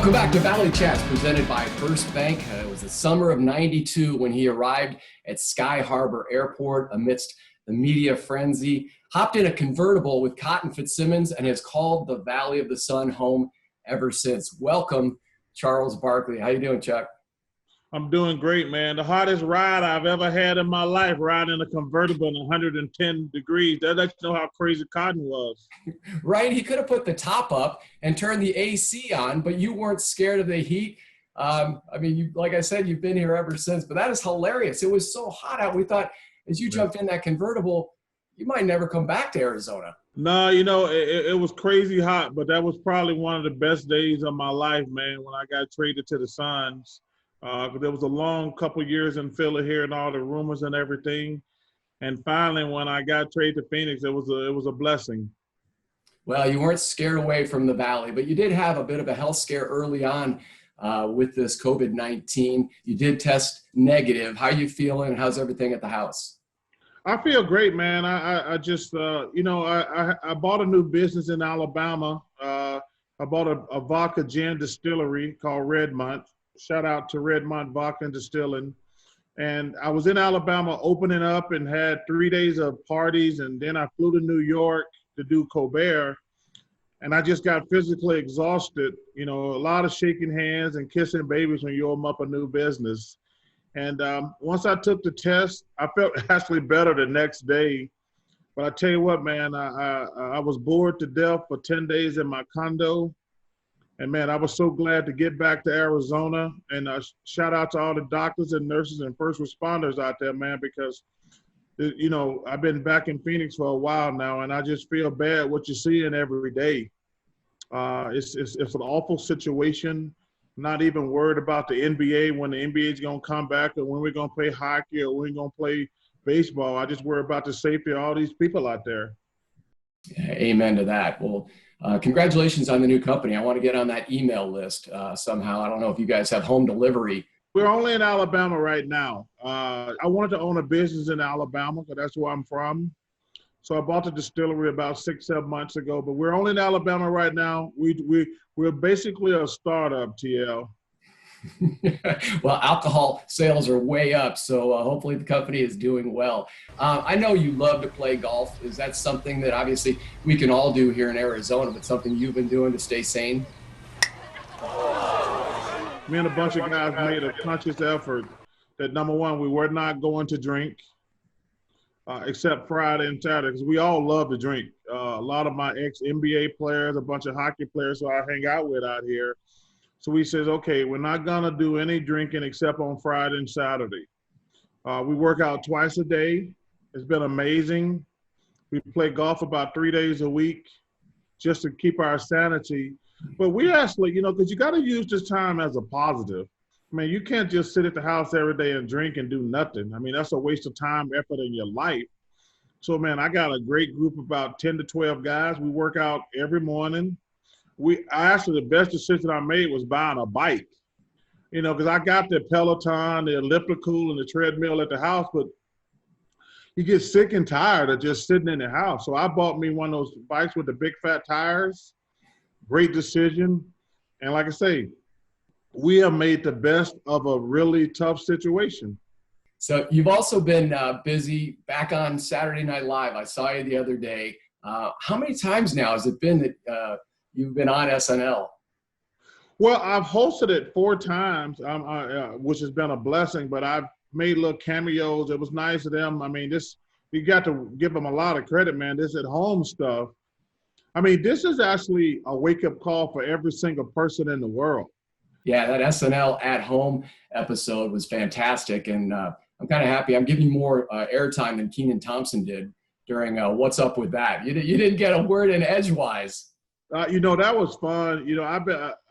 Welcome back to Valley Chats, presented by First Bank. It was the summer of '92 when he arrived at Sky Harbor Airport amidst the media frenzy, hopped in a convertible with Cotton Fitzsimmons, and has called the Valley of the Sun home ever since. Welcome, Charles Barkley. How you doing, Chuck? I'm doing great, man. The hottest ride I've ever had in my life, riding in a convertible in 110 degrees. That lets you know how crazy Cotton was. Right? He could have put the top up and turned the AC on, but you weren't scared of the heat. Like I said, you've been here ever since, but that is hilarious. It was so hot out. We thought as you jumped in that convertible, you might never come back to Arizona. No, it was crazy hot, but that was probably one of the best days of my life, man, when I got traded to the Suns. There was a long couple years in Philly here and all the rumors and everything. And finally, when I got traded to Phoenix, it was a blessing. Well, you weren't scared away from the Valley, but you did have a bit of a health scare early on with this COVID-19. You did test negative. How are you feeling? How's everything at the house? I feel great, man. I bought a new business in Alabama. I bought a vodka gin distillery called Redmont. Shout out to Redmont Vodka and Distilling. And I was in Alabama opening up and had 3 days of parties. And then I flew to New York to do Colbert. And I just got physically exhausted. A lot of shaking hands and kissing babies when you open up a new business. And once I took the test, I felt actually better the next day. But I tell you what, man, I was bored to death for 10 days in my condo. And, man, I was so glad to get back to Arizona. And shout out to all the doctors and nurses and first responders out there, man, because, I've been back in Phoenix for a while now, and I just feel bad what you're seeing every day. It's an awful situation. Not even worried about the NBA, when the NBA is going to come back, or when we're going to play hockey, or when we're going to play baseball. I just worry about the safety of all these people out there. Amen to that. Well, congratulations on the new company. I want to get on that email list somehow. I don't know if you guys have home delivery. We're only in Alabama right now. I wanted to own a business in Alabama because that's where I'm from. So I bought the distillery about 6-7 months ago, but we're only in Alabama right now. We're basically a startup, TL. Well, alcohol sales are way up, so hopefully the company is doing well. I know you love to play golf. Is that something that obviously we can all do here in Arizona, but something you've been doing to stay sane? Me and a bunch of guys made a conscious effort that, number one, we were not going to drink except Friday and Saturday, because we all love to drink. A lot of my ex-NBA players, a bunch of hockey players who I hang out with out here. So we says, okay, we're not going to do any drinking except on Friday and Saturday. We work out twice a day. It's been amazing. We play golf about 3 days a week just to keep our sanity. But we actually, because you got to use this time as a positive. I mean, you can't just sit at the house every day and drink and do nothing. I mean, that's a waste of time, effort in your life. So, man, I got a great group of about 10 to 12 guys. We work out every morning. The best decision I made was buying a bike, because I got the Peloton, the elliptical, and the treadmill at the house, but you get sick and tired of just sitting in the house. So I bought me one of those bikes with the big fat tires. Great decision. And like I say, we have made the best of a really tough situation. So you've also been busy back on Saturday Night Live. I saw you the other day. How many times now has it been that you've been on SNL? Well, I've hosted it 4 times, which has been a blessing, but I've made little cameos. It was nice of them. I mean, you got to give them a lot of credit, man. This at home stuff. I mean, this is actually a wake-up call for every single person in the world. Yeah, that SNL at home episode was fantastic, and I'm kind of happy. I'm giving you more airtime than Kenan Thompson did during What's Up With That. You didn't get a word in edgewise. That was fun.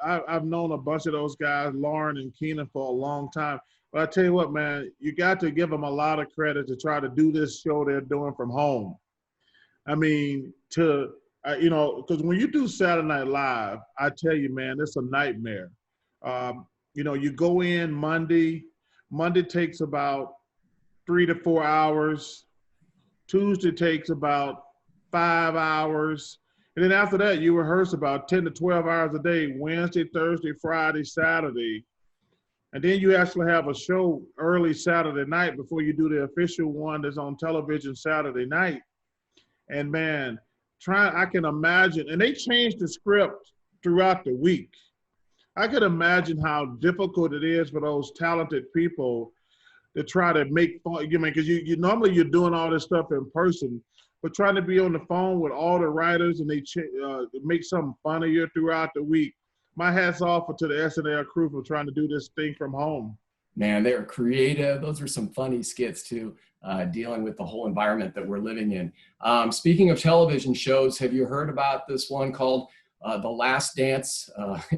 I've known a bunch of those guys, Lauren and Kenan, for a long time. But I tell you what, man, you got to give them a lot of credit to try to do this show they're doing from home. I mean, because when you do Saturday Night Live, I tell you, man, it's a nightmare. You go in Monday. Monday takes about 3 to 4 hours. Tuesday takes about 5 hours. And then after that, you rehearse about 10 to 12 hours a day, Wednesday, Thursday, Friday, Saturday. And then you actually have a show early Saturday night before you do the official one that's on television Saturday night. And man, I can imagine, and they changed the script throughout the week. I could imagine how difficult it is for those talented people to try to make fun, because you normally you're doing all this stuff in person, but trying to be on the phone with all the writers and they make something fun of you throughout the week. My hat's off to the SNL crew for trying to do this thing from home. Man, they were creative. Those were some funny skits too, dealing with the whole environment that we're living in. Speaking of television shows, have you heard about this one called The Last Dance,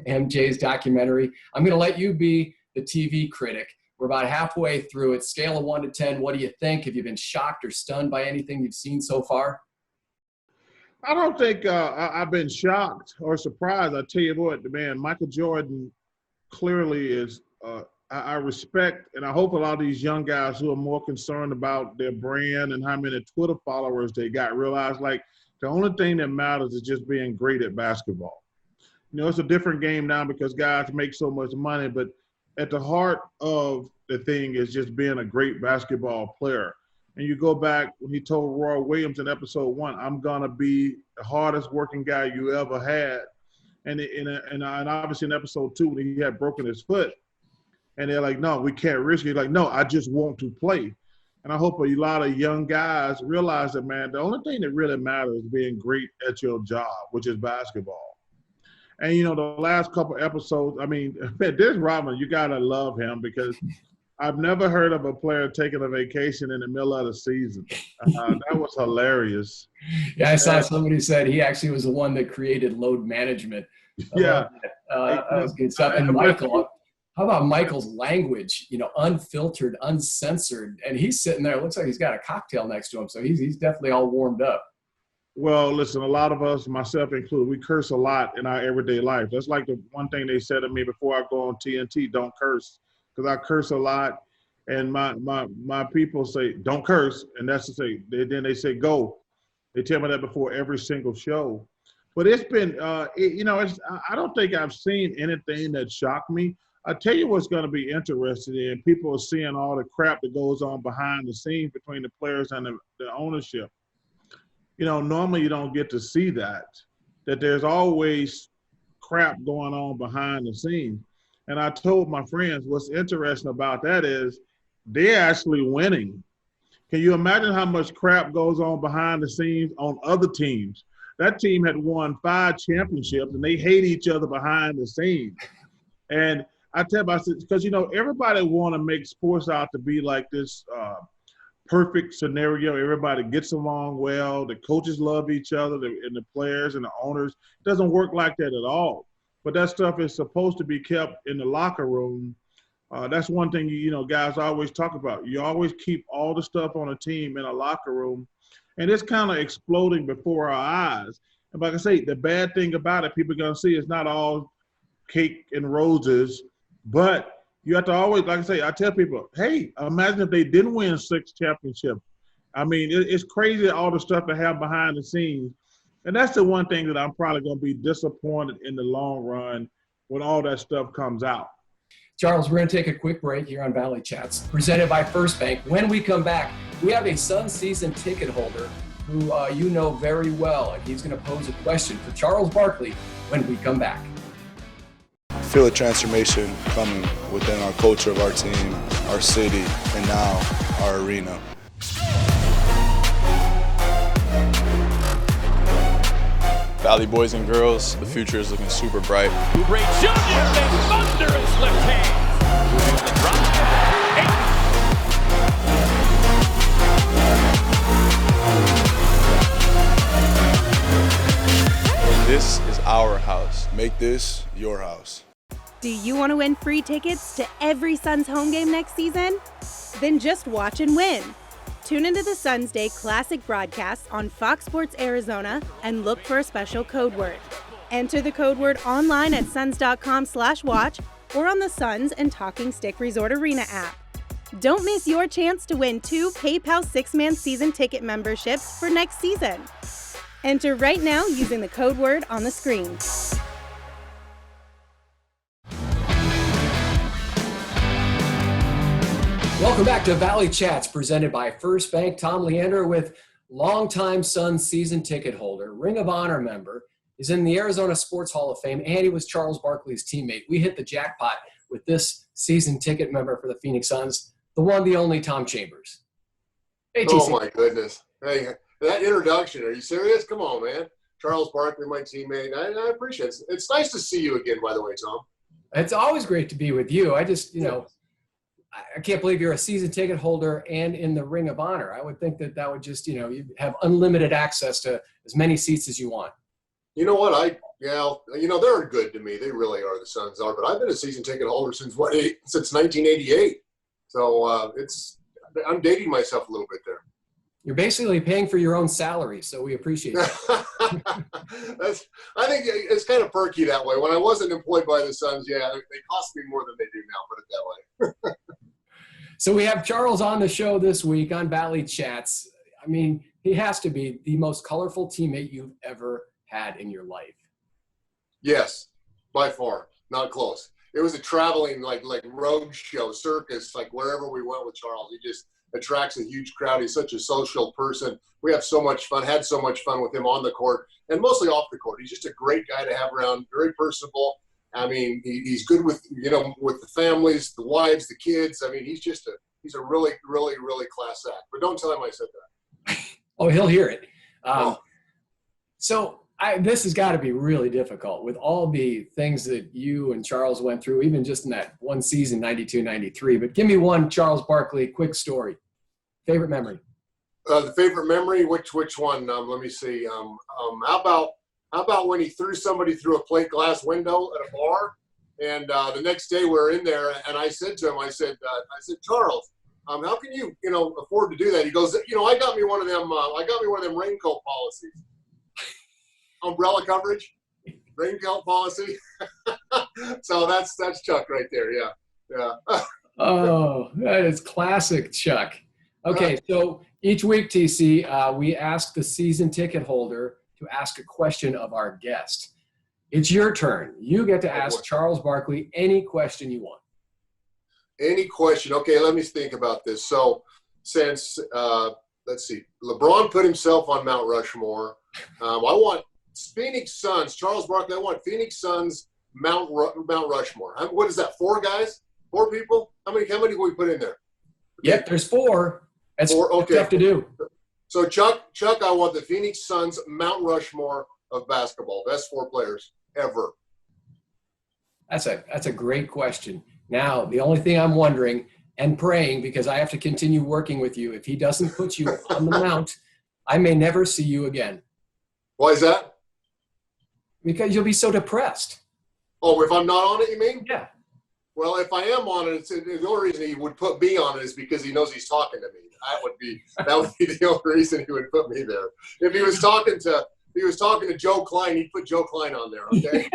MJ's documentary? I'm going to let you be the TV critic. We're about halfway through it. Scale of 1 to 10, what do you think? Have you been shocked or stunned by anything you've seen so far? I don't think I've been shocked or surprised. I tell you what, man, Michael Jordan clearly is I respect, and I hope a lot of these young guys who are more concerned about their brand and how many Twitter followers they got realize, like, the only thing that matters is just being great at basketball. You know, it's a different game now because guys make so much money, but at the heart of the thing is just being a great basketball player. And you go back when he told Roy Williams in episode 1, I'm going to be the hardest working guy you ever had. And obviously in episode 2, when he had broken his foot, and they're like, no, we can't risk it. Like, no, I just want to play. And I hope a lot of young guys realize that, man, the only thing that really matters is being great at your job, which is basketball. And, you know, the last couple episodes, I mean, Dennis Rodman, you got to love him because I've never heard of a player taking a vacation in the middle of the season. That was hilarious. Yeah, I saw somebody said he actually was the one that created load management. Yeah. That was good stuff. And Michael, how about Michael's language, you know, unfiltered, uncensored, and he's sitting there, it looks like he's got a cocktail next to him, so he's definitely all warmed up. Well, listen, a lot of us, myself included, we curse a lot in our everyday life. That's like the one thing they said to me before I go on TNT, don't curse, because I curse a lot, and my people say, don't curse, and that's to say, then they say, go. They tell me that before every single show. But it's been, you know, I don't think I've seen anything that shocked me. I tell you what's going to be interesting in. People are seeing all the crap that goes on behind the scenes between the players and the ownership. You know, normally you don't get to see that there's always crap going on behind the scenes. And I told my friends what's interesting about that is they're actually winning. Can you imagine how much crap goes on behind the scenes on other teams? That team had won 5 championships and they hate each other behind the scenes. And I tell you, because, you know, everybody want to make sports out to be like this perfect scenario. Everybody gets along well. The coaches love each other, and the players and the owners. It doesn't work like that at all. But that stuff is supposed to be kept in the locker room. That's one thing, you know, guys always talk about. You always keep all the stuff on a team in a locker room. And it's kind of exploding before our eyes. And like I say, the bad thing about it, people are going to see it's not all cake and roses. But you have to always, like I say, I tell people, hey, imagine if they didn't win 6 championships. I mean, it's crazy all the stuff they have behind the scenes. And that's the one thing that I'm probably going to be disappointed in the long run when all that stuff comes out. Charles, we're going to take a quick break here on Valley Chats, presented by First Bank. When we come back, we have a Suns season ticket holder who you know very well, and he's going to pose a question for Charles Barkley when we come back. I feel a transformation coming within our culture of our team, our city, and now our arena. Valley boys and girls, the future is looking super bright. Ray Jr. makes thunderous left hand. Moving the drive. This is our house. Make this your house. Do you want to win free tickets to every Suns home game next season? Then just watch and win. Tune into the Suns Day Classic broadcast on Fox Sports Arizona and look for a special code word. Enter the code word online at suns.com/watch or on the Suns and Talking Stick Resort Arena app. Don't miss your chance to win 2 PayPal 6-man season ticket memberships for next season. Enter right now using the code word on the screen. Welcome back to Valley Chats, presented by First Bank. Tom Leander with longtime Suns season ticket holder, Ring of Honor member, is in the Arizona Sports Hall of Fame, and he was Charles Barkley's teammate. We hit the jackpot with this season ticket member for the Phoenix Suns, the one, the only Tom Chambers. Hey, TC. Oh, my goodness. Hey, that introduction, are you serious? Come on, man. Charles Barkley, my teammate. I appreciate it. It's nice to see you again, by the way, Tom. It's always great to be with you. I just, I can't believe you're a season ticket holder and in the Ring of Honor. I would think that would just, you have unlimited access to as many seats as you want. You know what? They're good to me. They really are. The Suns are. But I've been a season ticket holder since 1988. So I'm dating myself a little bit there. You're basically paying for your own salary, so we appreciate that. I think it's kind of perky that way. When I wasn't employed by the Suns, they cost me more than they do now, put it that way. So we have Charles on the show this week on Valley Chats. I mean, he has to be the most colorful teammate you've ever had in your life. Yes, by far. Not close. It was a traveling, like road show, circus, like wherever we went with Charles. He just attracts a huge crowd. He's such a social person. We have so much fun, had so much fun with him on the court and mostly off the court. He's just a great guy to have around, very personable. I mean, he's good with, with the families, the wives, the kids. I mean, he's a really, really, really class act. But don't tell him I said that. Oh, he'll hear it. So this has got to be really difficult with all the things that you and Charles went through, even just in that one season, 92, 93. But give me one Charles Barkley quick story. Favorite memory. The favorite memory, which one? Let me see. How about when he threw somebody through a plate glass window at a bar, and the next day we were in there, and I said to him, I said, Charles, how can you afford to do that? He goes, I got me one of them raincoat policies, umbrella coverage, raincoat policy. So that's Chuck right there. Yeah. Oh, that is classic Chuck. Okay, so each week, TC, we ask the season ticket holder to ask a question of our guest. It's your turn. You get to ask Charles Barkley any question you want. Any question. Okay, let me think about this. So since, let's see, LeBron put himself on Mount Rushmore, I want Phoenix Suns, Charles Barkley, I want Phoenix Suns Mount Rushmore. What is that, 4 guys? 4 people? How many can we put in there? Okay. Yep, there's 4. That's tough to do. So, Chuck, I want the Phoenix Suns Mount Rushmore of basketball. Best 4 players ever. That's a great question. Now, the only thing I'm wondering and praying, because I have to continue working with you, if he doesn't put you on the mount, I may never see you again. Why is that? Because you'll be so depressed. Oh, if I'm not on it, you mean? Yeah. Well, if I am on it, the only reason he would put me on it is because he knows he's talking to me. That would be the only reason he would put me there. If he was talking to Joe Klein, he'd put Joe Klein on there, okay?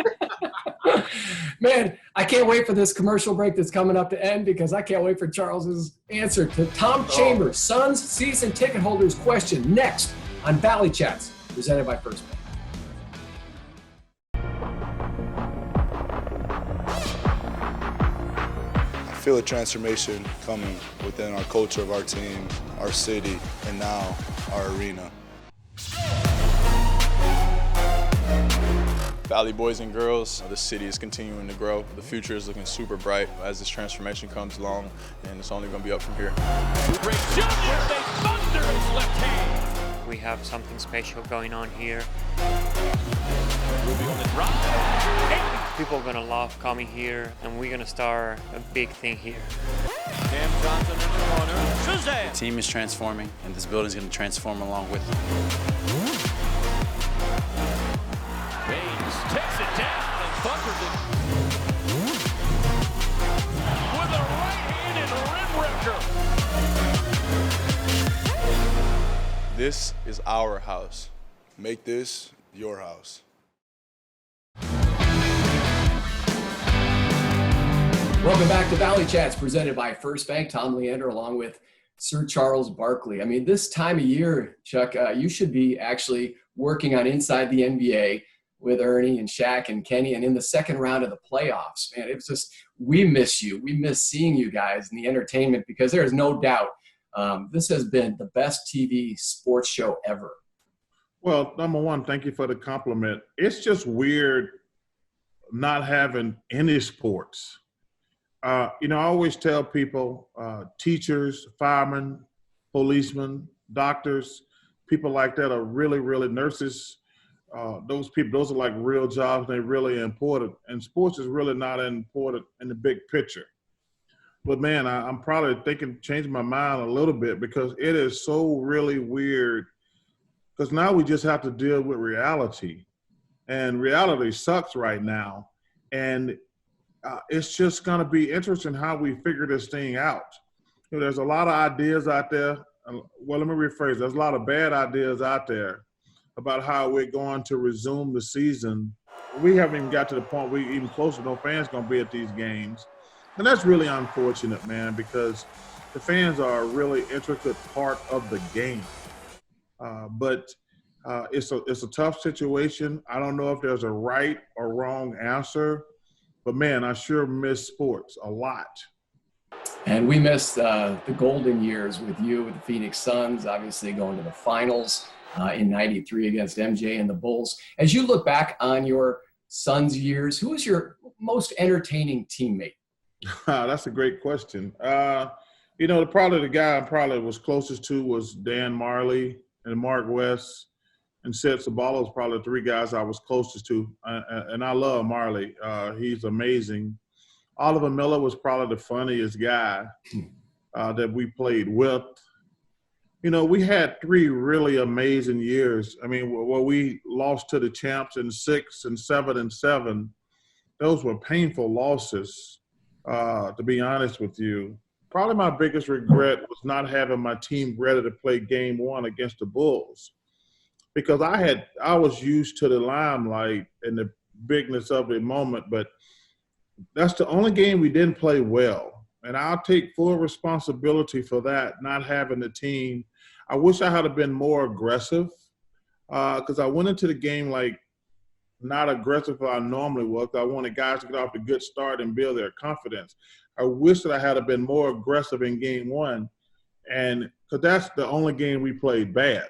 Man, I can't wait for this commercial break that's coming up to end, because I can't wait for Charles's answer to Tom Chambers, Suns season ticket holders question, next on Valley Chats, presented by First Bank. I feel a transformation coming within our culture of our team, our city, and now our arena. Valley boys and girls, the city is continuing to grow. The future is looking super bright as this transformation comes along, and it's only going to be up from here. Ray Jr. they thunder his left hand. We have something special going on here. Rubio on the drive. People are going to love coming here, and we're going to start a big thing here. Cam Johnson in the corner. Suzanne. The team is transforming, and this building is going to transform along with them. Baines takes it down and bunkers it. With a right-handed rim wrecker. This is our house. Make this your house. Welcome back to Valley Chats, presented by First Bank. Tom Leander along with Sir Charles Barkley. I mean, this time of year, Chuck, you should be actually working on Inside the NBA with Ernie and Shaq and Kenny, and in the second round of the playoffs, man, it was just, we miss you. We miss seeing you guys in the entertainment, because there is no doubt this has been the best TV sports show ever. Well, number one, thank you for the compliment. It's just weird not having any sports. I always tell people, teachers, firemen, policemen, doctors, people like that are really, really nurses. Those people, those are like real jobs. They're really important. And sports is really not important in the big picture. But man, I'm probably changing my mind a little bit, because it is so really weird. Because now we just have to deal with reality. And reality sucks right now. And it's just going to be interesting how we figure this thing out. There's a lot of ideas out there. Well, let me rephrase. There's a lot of bad ideas out there about how we're going to resume the season. We haven't even got to the point where even close to no fans going to be at these games. And that's really unfortunate, man, because the fans are a really intricate part of the game. But it's a tough situation. I don't know if there's a right or wrong answer, but man, I sure miss sports a lot. And we miss the golden years with you, with the Phoenix Suns, obviously going to the finals in '93 against MJ and the Bulls. As you look back on your Suns years, who was your most entertaining teammate? That's a great question. Probably the guy I probably was closest to was Dan Marley and Mark West and Sid Sabala was probably the three guys I was closest to. And I love Marley. He's amazing. Oliver Miller was probably the funniest guy that we played with. We had 3 really amazing years. I mean, where we lost to the champs in 6 and 7 and 7. Those were painful losses, to be honest with you. Probably my biggest regret was not having my team ready to play game 1 against the Bulls, because I was used to the limelight and the bigness of the moment, but that's the only game we didn't play well. And I'll take full responsibility for that, not having the team. I wish I had been more aggressive, because I went into the game like not aggressive as I normally was. I wanted guys to get off a good start and build their confidence. I wish that I had been more aggressive in game 1, and because that's the only game we played bad,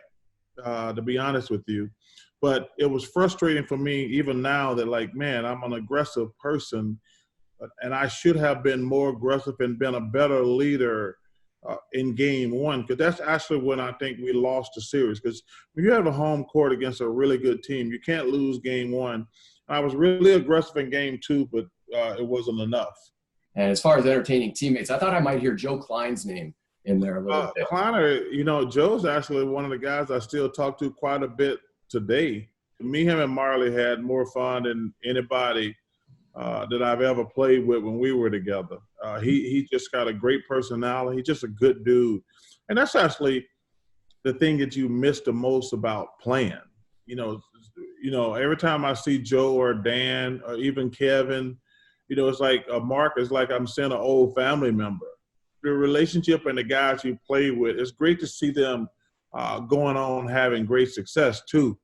to be honest with you. But it was frustrating for me even now that, like, man, I'm an aggressive person, and I should have been more aggressive and been a better leader in game 1, because that's actually when I think we lost the series. Because when you have a home court against a really good team, you can't lose game 1. I was really aggressive in game 2, but it wasn't enough. And as far as entertaining teammates, I thought I might hear Joe Klein's name in there a little bit. Kleiner, Joe's actually one of the guys I still talk to quite a bit today. Me, him, and Marley had more fun than anybody that I've ever played with when we were together. He just got a great personality. He's just a good dude. And that's actually the thing that you miss the most about playing. Every time I see Joe or Dan or even Kevin, it's like Mark is like I'm seeing an old family member. The relationship and the guys you play with, it's great to see them going on having great success too.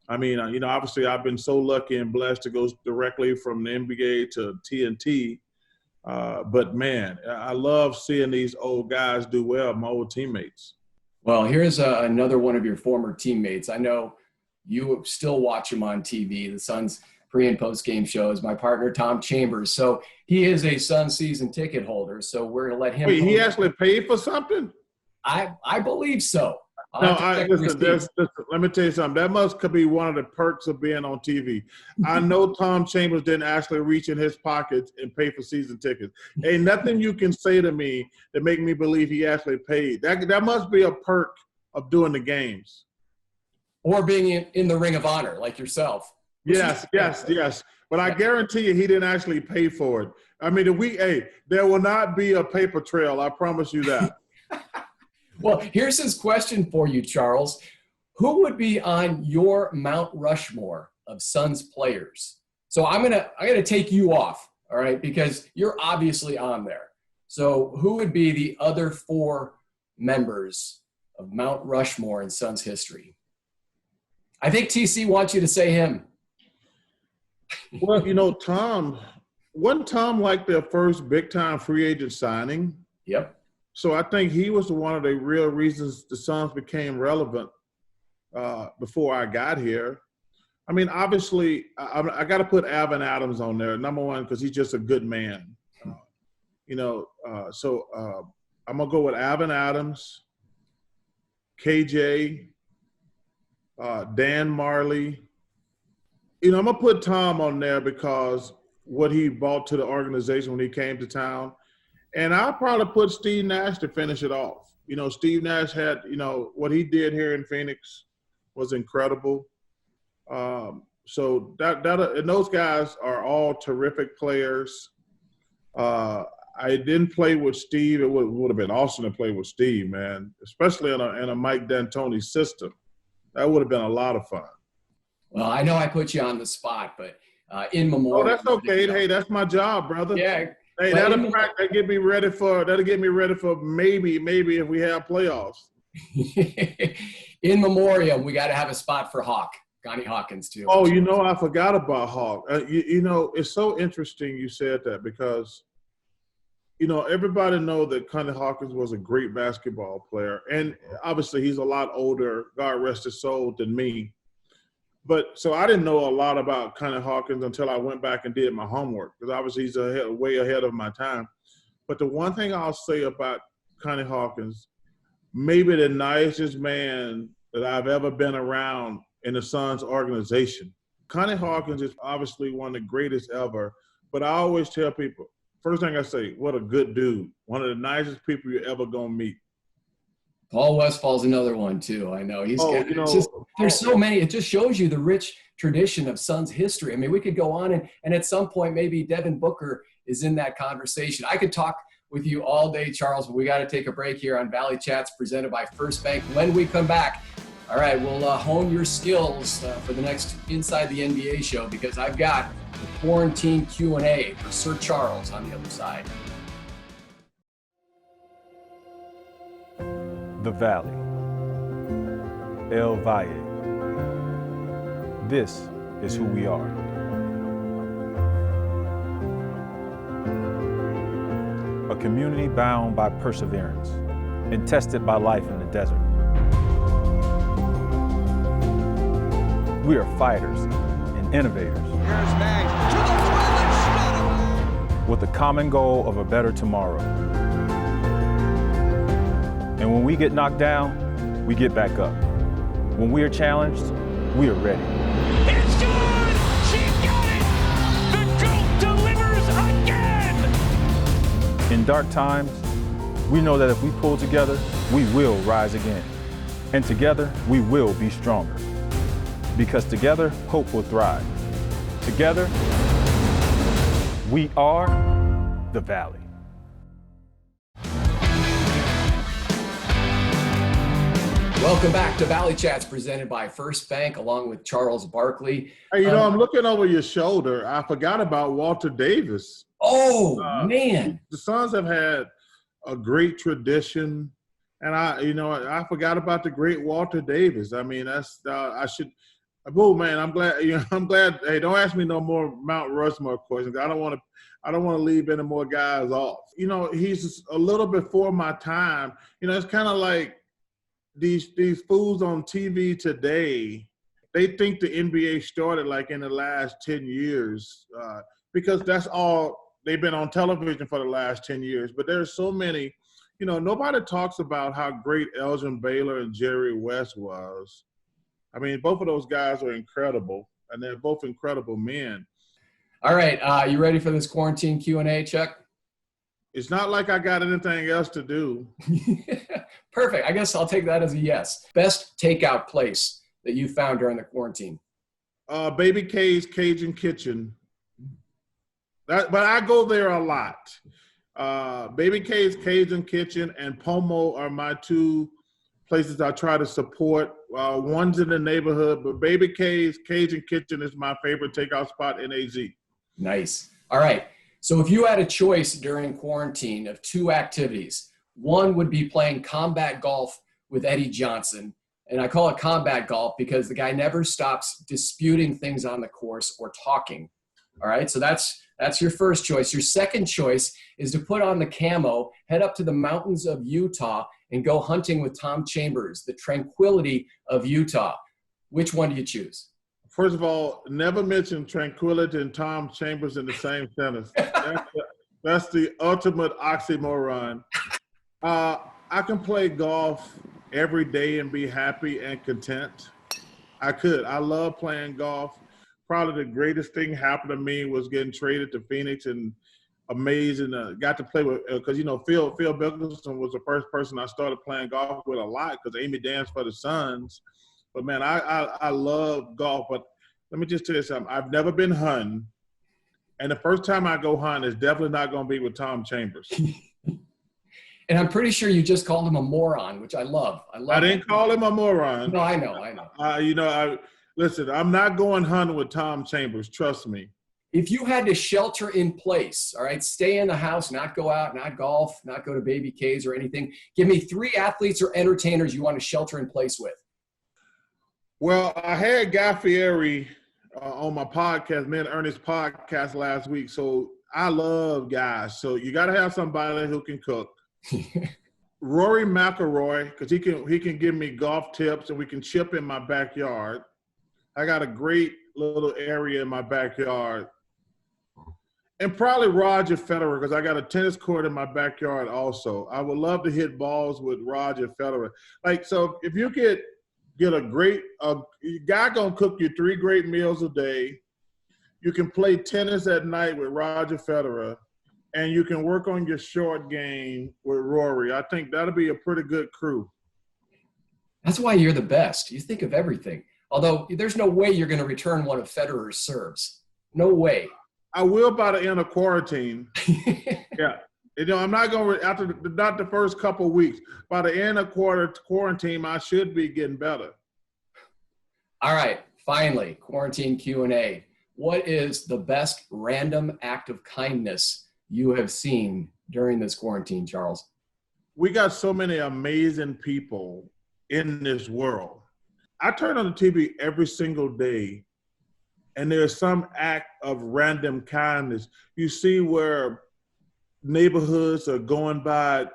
I mean, obviously I've been so lucky and blessed to go directly from the NBA to TNT. But man, I love seeing these old guys do well, my old teammates. Well, here's another one of your former teammates. I know you still watch him on TV, the Suns pre- and post-game shows, my partner, Tom Chambers. So he is a Suns season ticket holder, so we're going to let him. Wait, he actually paid for something? I believe so. Listen, let me tell you something. That could be one of the perks of being on TV. I know Tom Chambers didn't actually reach in his pockets and pay for season tickets. Ain't nothing you can say to me that make me believe he actually paid. That must be a perk of doing the games. Or being in the Ring of Honor, like yourself. Yes. But I guarantee you he didn't actually pay for it. I mean, there will not be a paper trail. I promise you that. Well, here's his question for you, Charles. Who would be on your Mount Rushmore of Suns players? So I'm gonna take you off, all right, because you're obviously on there. So who would be the other 4 members of Mount Rushmore in Suns history? I think TC wants you to say him. Well, wasn't Tom like their first big-time free agent signing? Yep. So I think he was one of the real reasons the Suns became relevant before I got here. I mean, obviously, I got to put Alvin Adams on there, number one, because he's just a good man. So I'm going to go with Alvin Adams, KJ, Dan Marley. I'm going to put Tom on there because what he brought to the organization when he came to town. And I'll probably put Steve Nash to finish it off. Steve Nash had, what he did here in Phoenix was incredible. So and those guys are all terrific players. I didn't play with Steve. It would have been awesome to play with Steve, man, especially in a Mike D'Antoni system. That would have been a lot of fun. Well, I know I put you on the spot, but in memoriam. Oh, that's okay. Hey, that's my job, brother. Yeah. Hey, that'll get me ready for maybe if we have playoffs. In memoriam, we got to have a spot for Hawk, Connie Hawkins, too. Oh, I forgot about Hawk. It's so interesting you said that because, everybody know that Connie Hawkins was a great basketball player. And obviously he's a lot older, God rest his soul, than me. But so I didn't know a lot about Connie Hawkins until I went back and did my homework because obviously he's way ahead of my time. But the one thing I'll say about Connie Hawkins, maybe the nicest man that I've ever been around in the Suns organization. Connie Hawkins is obviously one of the greatest ever, but I always tell people, first thing I say, what a good dude. One of the nicest people you're ever going to meet. Paul Westfall's another one, too. I know. There's so many. It just shows you the rich tradition of Suns history. I mean, we could go on, and at some point, maybe Devin Booker is in that conversation. I could talk with you all day, Charles, but we got to take a break here on Valley Chats presented by First Bank. When we come back, all right, we'll hone your skills for the next Inside the NBA show because I've got the quarantine Q&A for Sir Charles on the other side. The Valley, El Valle. This is who we are. A community bound by perseverance and tested by life in the desert. We are fighters and innovators with the common goal of a better tomorrow. And when we get knocked down, we get back up. When we are challenged, we are ready. It's good! She got it! The GOAT delivers again! In dark times, we know that if we pull together, we will rise again. And together, we will be stronger. Because together, hope will thrive. Together, we are the Valley. Welcome back to Valley Chats presented by First Bank along with Charles Barkley. Hey, I'm looking over your shoulder. I forgot about Walter Davis. Oh, man. The Suns have had a great tradition. And I forgot about the great Walter Davis. I mean, I'm glad. Hey, don't ask me no more Mount Rushmore questions. I don't want to leave any more guys off. He's a little before my time. It's kind of like these fools on TV today. They think the NBA started like in the last 10 years because that's all they've been on television for the last 10 years. But there's so many. Nobody talks about how great Elgin Baylor and Jerry West was. I mean, both of those guys are incredible, and they're both incredible men. All right, you ready for this quarantine Q&A, Chuck? It's not like I got anything else to do. Perfect. I guess I'll take that as a yes. Best takeout place that you found during the quarantine? Baby K's Cajun Kitchen. But I go there a lot. Baby K's Cajun Kitchen and Pomo are my two places I try to support. One's in the neighborhood, but Baby K's Cajun Kitchen is my favorite takeout spot in AZ. Nice. All right. So if you had a choice during quarantine of two activities, one would be playing combat golf with Eddie Johnson, And I call it combat golf because the guy never stops disputing things on the course or talking. All right, so that's your first choice. Your second choice is to put on the camo, head up to the mountains of Utah, and go hunting with Tom Chambers, the tranquility of Utah. Which one do you choose? First of all, never mention tranquility and Tom Chambers in the same sentence. That's the ultimate oxymoron. I can play golf every day and be happy and content. I could. I love playing golf. Probably the greatest thing happened to me was getting traded to Phoenix, and amazing. Got to play with, because, you know, Phil Mickelson was the first person I started playing golf with a lot because Amy danced for the Suns. But, man, I love golf. But let me just tell you something. I've never been hunting, and the first time I go hunting is definitely not going to be with Tom Chambers. And I'm pretty sure you just called him a moron, which I love. I didn't call him a moron. No, I know. Listen, I'm not going hunting with Tom Chambers. Trust me. If you had to shelter in place, all right, stay in the house, not go out, not golf, not go to baby K's or anything, give me 3 athletes or entertainers you want to shelter in place with. Well, I had Guy Fieri on my podcast, Me and Ernest podcast last week. So I love guys. So you got to have somebody who can cook. Rory McIlroy, because he can give me golf tips and we can chip in my backyard. I got a great little area in my backyard. And probably Roger Federer, because I got a tennis court in my backyard also. I would love to hit balls with Roger Federer. Like, so if you get a guy gonna cook you 3 great meals a day, you can play tennis at night with Roger Federer, and you can work on your short game with Rory. I think that'll be a pretty good crew. That's why you're the best. You think of everything. Although there's no way you're going to return one of Federer's serves. No way. I will by the end of quarantine. Yeah. You know, I'm not going to, not the first couple of weeks. By the end of quarantine, I should be getting better. All right. Finally, quarantine Q&A. What is the best random act of kindness you have seen during this quarantine, Charles? We got so many amazing people in this world. I turn on the TV every single day, and there's some act of random kindness. You see where neighborhoods are going by,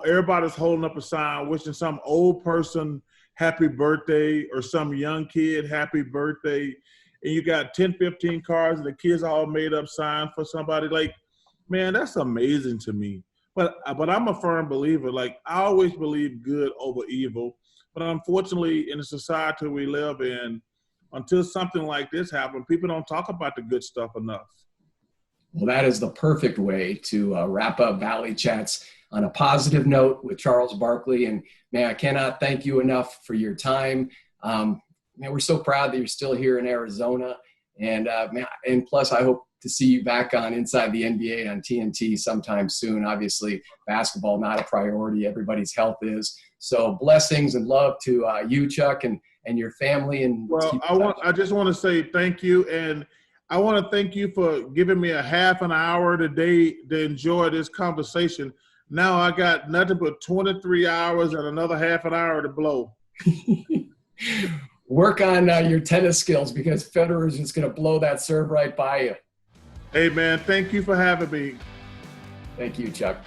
everybody's holding up a sign wishing some old person happy birthday or some young kid happy birthday, and you got 10, 15 cars and the kids all made up signs for somebody. Like, man, that's amazing to me. But I'm a firm believer. Like, I always believe good over evil. But unfortunately, in the society we live in, until something like this happens, people don't talk about the good stuff enough. Well, that is the perfect way to wrap up Valley Chats on a positive note with Charles Barkley. And, man, I cannot thank you enough for your time. Man, we're so proud that you're still here in Arizona. And, man, and plus, I hope to see you back on Inside the NBA on TNT sometime soon. Obviously, basketball not a priority. Everybody's health is. So blessings and love to you, Chuck, and your family. And well, I just want to say thank you, and I want to thank you for giving me a half an hour today to enjoy this conversation. Now I got nothing but 23 hours and another half an hour to blow. Work on your tennis skills, because Federer is just going to blow that serve right by you. Hey, man, thank you for having me. Thank you, Chuck.